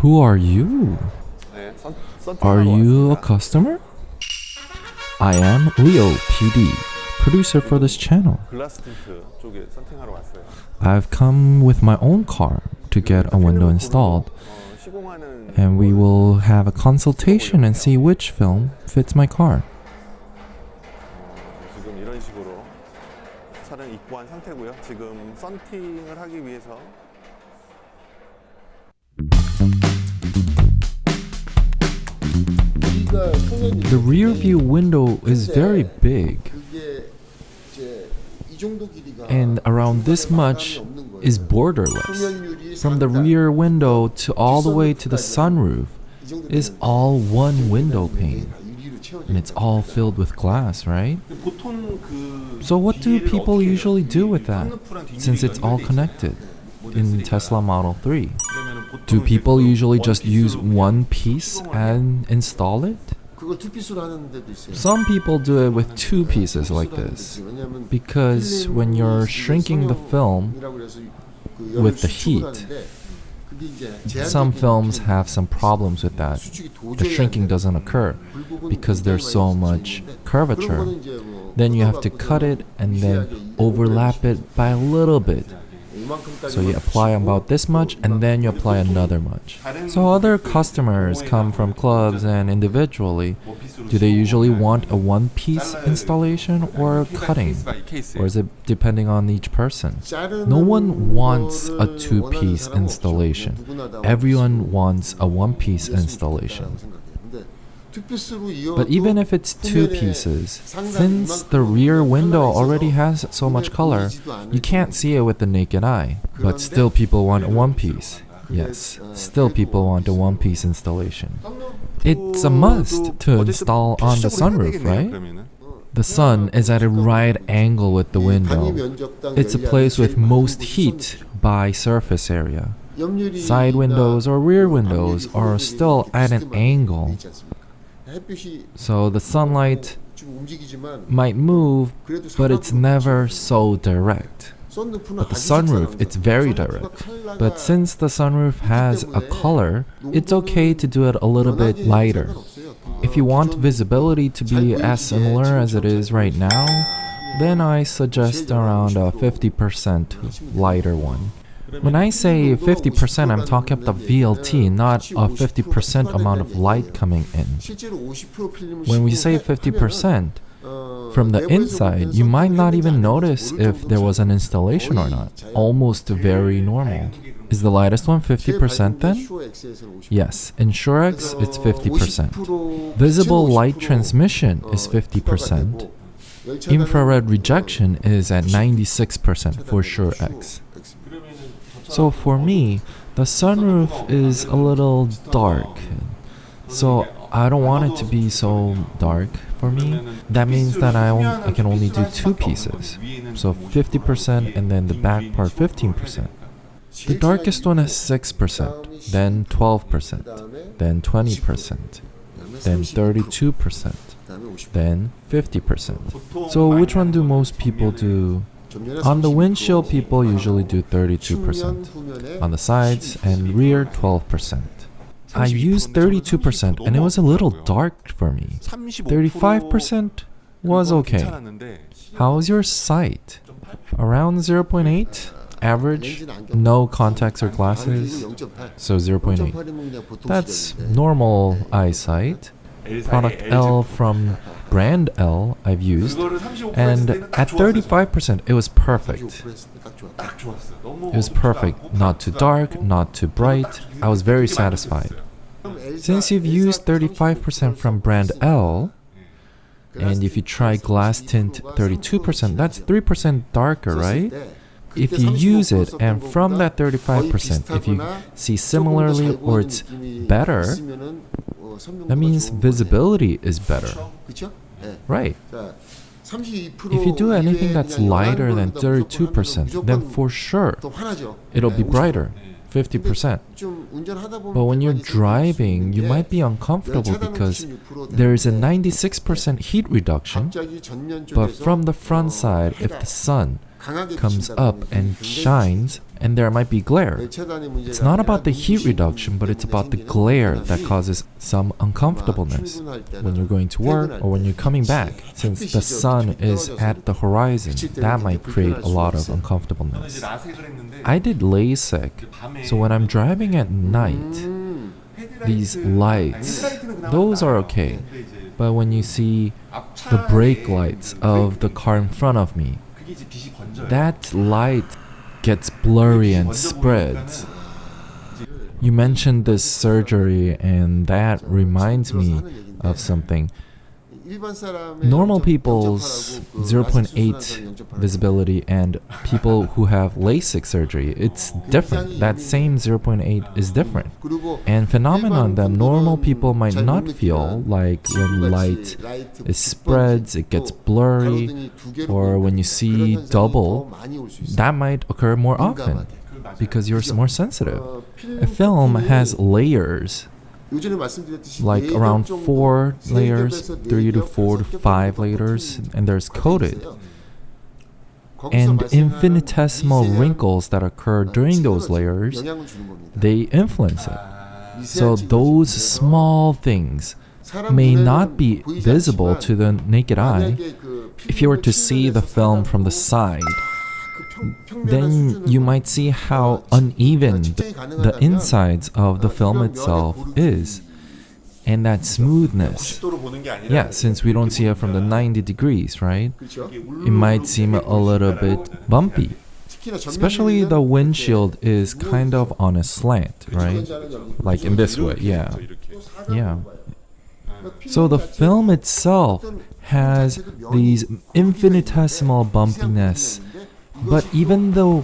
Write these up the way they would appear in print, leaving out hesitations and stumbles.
Who are you? 네, Are you a customer? I am Leo PD, producer for this channel. 글라스 틴트 쪽에 선팅하러 왔어요. I've come with my own car to get a window installed, 시공하는 and we will have a consultation and see which film fits my car. 지금 이런 식으로 차를 입고한 상태고요. 지금 썬팅을 하기 위해서 The rear view window is very big, and around this much is borderless. From the rear window to all the way to the sunroof is all one window pane, and it's all filled with glass, right? So what do people usually do with that, since it's all connected in Tesla Model 3? Do people usually just use one piece and install it? Some people do it with two pieces like this, because when you're shrinking the film with the heat, some films have some problems with that. The shrinking doesn't occur because there's so much curvature. Then you have to cut it and then overlap it by a little bit. So you apply about this much and then you apply another much. So other customers come from clubs and individually. Do they usually want a one-piece installation or cutting? Or is it depending on each person? No one wants a two-piece installation. Everyone wants a one-piece installation. But even if it's two pieces, since the rear window already has so much color, you can't see it with the naked eye. But still people want a one piece. Yes, still people want a one piece installation. It's a must to install on the sunroof, right? The sun is at a right angle with the window. It's a place with most heat by surface area. Side windows or rear windows are still at an angle. So the sunlight might move, but it's never so direct. But the sunroof, it's very direct. But since the sunroof has a color, it's okay to do it a little bit lighter. If you want visibility to be as similar as it is right now, then I suggest around a 50% lighter one. When I say 50%, I'm talking about the VLT, not a 50% amount of light coming in. When we say 50%, from the inside, you might not even notice if there was an installation or not. Almost very normal. Is the lightest one 50% then? Yes, in SureX, it's 50%. Visible light transmission is 50%. Infrared rejection is at 96% for SureX. So for me, the sunroof is a little dark. So I don't want it to be so dark for me. That means that I can only do two pieces. So 50% and then the back part 15%. The darkest one is 6%, then 12%, then 20%, then 32%, then 50%. So which one do most people do? On the windshield, people usually do 32%. On the sides and rear, 12%. I used 32% and it was a little dark for me. 35% was okay. How's your sight? Around 0.8? Average? No contacts or glasses? So 0.8. That's normal eyesight. Product L from brand L I've used, and at 35% it was perfect. It was perfect, not too dark, not too bright. I was very satisfied. Since you've used 35% from brand L, and if you try glass tint 32%, that's 3% darker, right? If you use it and from that 35%, if you see similarly or it's better, that means visibility is better, right? If you do anything that's lighter than 32%, then for sure it'll be brighter, 50%. But when you're driving, you might be uncomfortable because there is a 96% heat reduction, but from the front side, if the sun comes up and shines, and there might be glare. It's not about the heat reduction, but it's about the glare that causes some uncomfortableness when you're going to work or when you're coming back. Since the sun is at the horizon, that might create a lot of uncomfortableness. I did LASIK, so when I'm driving at night, these lights, those are okay. But when you see the brake lights of the car in front of me, that light gets blurry and spreads. You mentioned this surgery, and that reminds me of something. Normal people's 0.8 visibility and people who have LASIK surgery, it's different. That same 0.8 is different. And phenomenon that normal people might not feel, like when light spreads, it gets blurry, or when you see double, that might occur more often because you're more sensitive. A film has layers, like around 4 layers, 3 to 4 to 5 layers, and there's coated. And infinitesimal wrinkles that occur during those layers, they influence it. So those small things may not be visible to the naked eye. If you were to see the film from the side, then you might see how uneven the insides of the film itself is. And that smoothness, yeah, since we don't see it from the 90 degrees, right? It might seem a little bit bumpy. Especially the windshield is kind of on a slant, right? Like in this way, yeah. Yeah. So the film itself has these infinitesimal bumpiness. But even though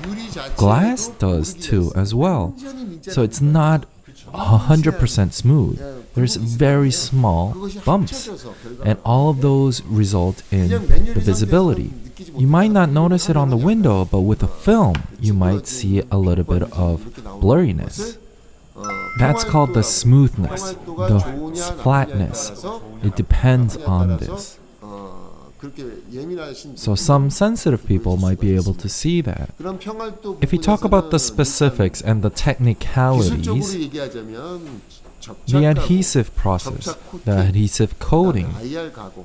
glass does too as well. So it's not 100% smooth. There's very small bumps. And all of those result in the visibility. You might not notice it on the window, but with a film, you might see a little bit of blurriness. That's called the smoothness, the flatness. It depends on this. So some sensitive people might be able to see that. If we talk about the specifics and the technicalities, the adhesive process, the adhesive coating,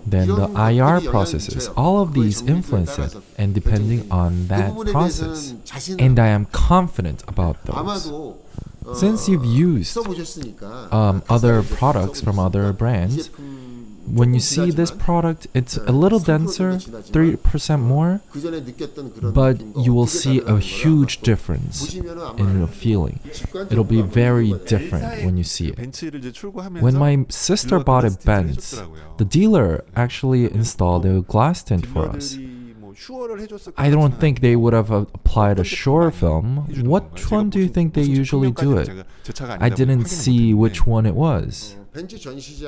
then the IR processes, all of these influence it, and depending on that process. And I am confident about those. Since you've used other products from other brands, when you see this product, it's a little denser, 3% more, but you will see a huge difference in the feeling. It'll be very different when you see it. When my sister bought a Benz, the dealer actually installed a glass tint for us. I don't think they would have applied a Shore film. Which one do you think they usually do it? I didn't see which one it was.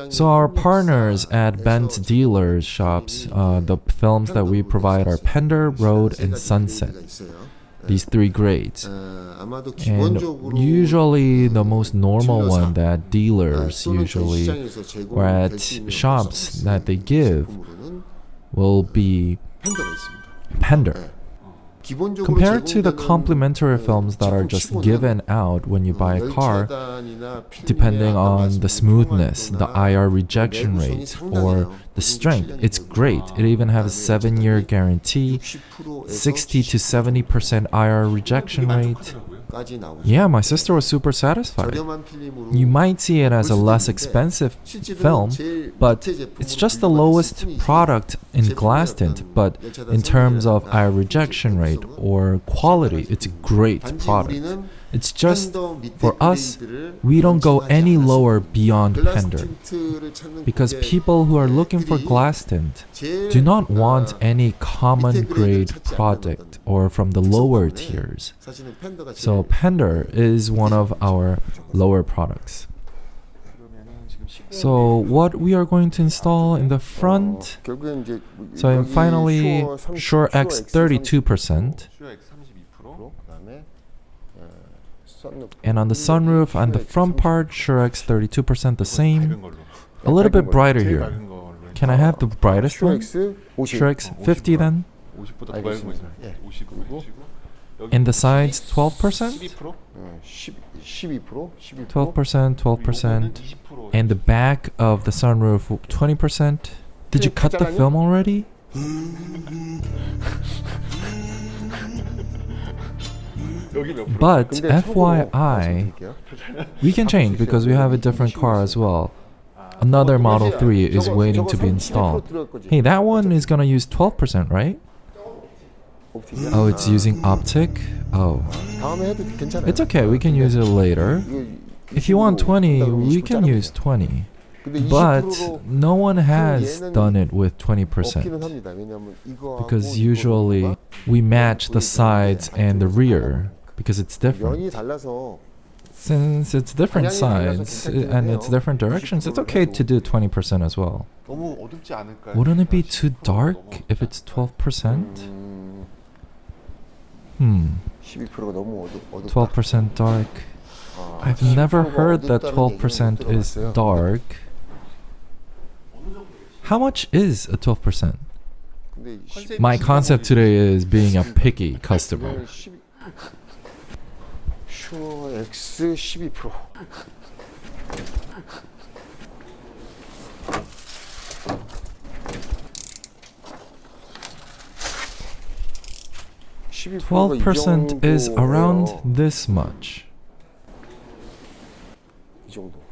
So our partners at Benz dealers shops, the films that we provide are Pender, Road, and Sunset. These 3 grades. And usually the most normal one that dealers usually, or at shops that they give, will be Pender. Compared to the complimentary films that are just given out when you buy a car, depending on the smoothness, the IR rejection rate, or the strength, it's great. It even has a 7-year guarantee, 60 to 70% IR rejection rate. Yeah, my sister was super satisfied. You might see it as a less expensive film, but it's just the lowest product in glass tint. But in terms of IR rejection rate or quality, it's a great product. It's just, for us, we don't go any lower beyond Pender. Because people who are looking for glass tint do not want any common grade product or from the lower tiers. So Pender is one of our lower products. So what we are going to install in the front, so finally Shore X 32%. And on the sunroof, on the front part, Shore X 32% the same. A little bit brighter here. Can I have the brightest one? Shore X 50 then? 50보다 더 맑은 알겠습니다. 거죠. 예. 50이고 And the sides 12%? 12%? 12%? 12%, 12%. And the back of the sunroof 20%? Did you cut the film already? 여기 몇 프로? But 근데 참고로 FYI, 말씀드릴게요. we can change because we have a different car as well. Another Model 3 is waiting to be installed. Hey, that one is gonna use 12%, right? Oh, it's using optic? Oh. 다음에 해도 괜찮아요. It's okay, we can use it later. If you want 20, we can use 20. But no one has done it with 20%. Because usually we match the sides and the rear because it's different. 면이 달라서 Since it's different sides and it's different directions, it's okay to do 20% as well. 너무 어둡지 않을까요? Wouldn't it be too dark if it's 12%? 12%가 너무 어둡다. 12% dark. I've never heard that 12% is dark. How much is a 12%? 근데 My concept today is being a picky customer. 슈어 X 12%. 이 12% is around this much. 이 정도.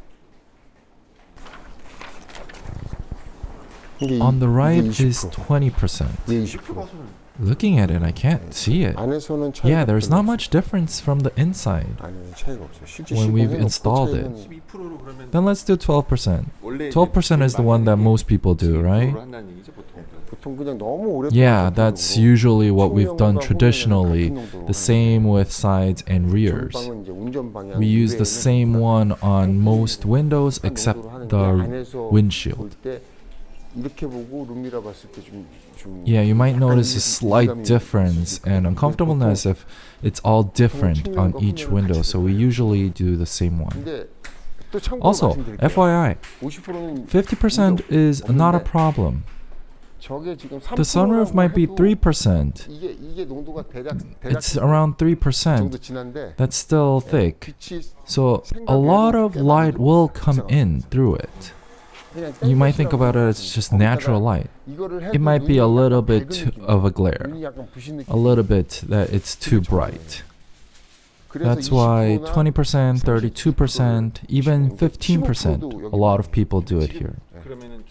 On the right is 20%. 왜 20%? Looking at it, I can't see it. 안에서는 차이가 Yeah, there's not 별로 much difference from the inside 안에는 차이가 없어요. 실제 when we've 시공해놓고 installed 차이는 it. 12%로 그러면 Then let's do 12%. 원래 12% is the one that most people do, right? 한다는 얘기죠, 보통. 보통 그냥 너무 오래 Yeah, that's usually what we've done traditionally. The same with sides and rears. 전방은 이제 운전 방향 We use the 이외에는 same one on most windows except the windshield. 볼 때 이렇게 보고 룸미러 봤을 때 좀 Yeah, you might notice a slight difference and uncomfortableness if it's all different on each window, so we usually do the same one. 근데 또 참고로 Also, 말씀드릴게요. FYI, 50%는 50% is not a problem. 저게 지금 The sunroof might be 3%. 이게 농도가 대략 It's around 3%. 정도 진한데 That's still thick. 빛이 So a lot of light will come in through it. 그냥 You might think about it as just natural light. It might be a little bit of a glare. 눈이 약간 부신 느낌. A little bit that it's too bright. That's why 20%, 32%, even 15%, a lot of people do it here.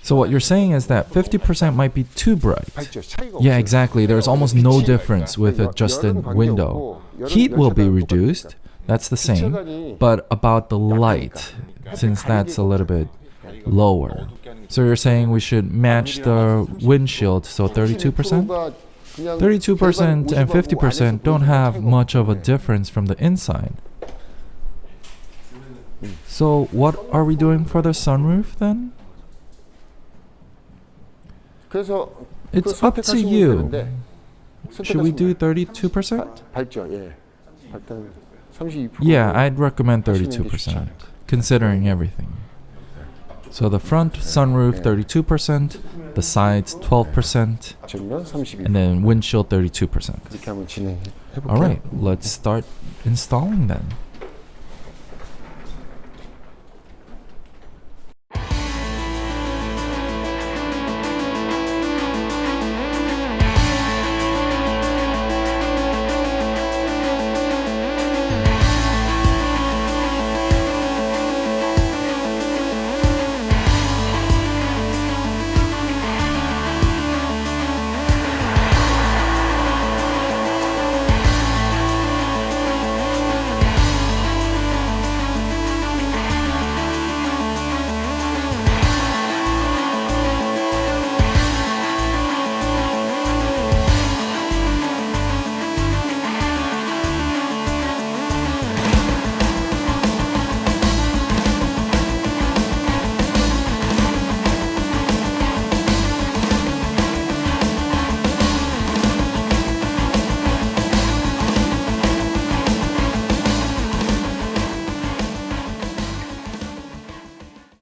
So what you're saying is that 50% might be too bright. 밝죠? 차이가 Yeah, 없어요. exactly. There's almost no difference with a just-in window. Heat will be reduced. That's the same. But about the light, since that's a little bit lower. So you're saying we should match the windshield, so 32%? 32% and 50% don't have much of a difference from the inside. So what are we doing for the sunroof then? 그래서 It's up to you. Should we do 32%? 밝죠? 예. 밝다는 32%. Yeah, I'd recommend 32%, considering everything. So the front sunroof 32%, the sides 12%, 전면 32%. and then windshield 32%. 이렇게 한번 진행해 볼게요. Alright, let's start installing then.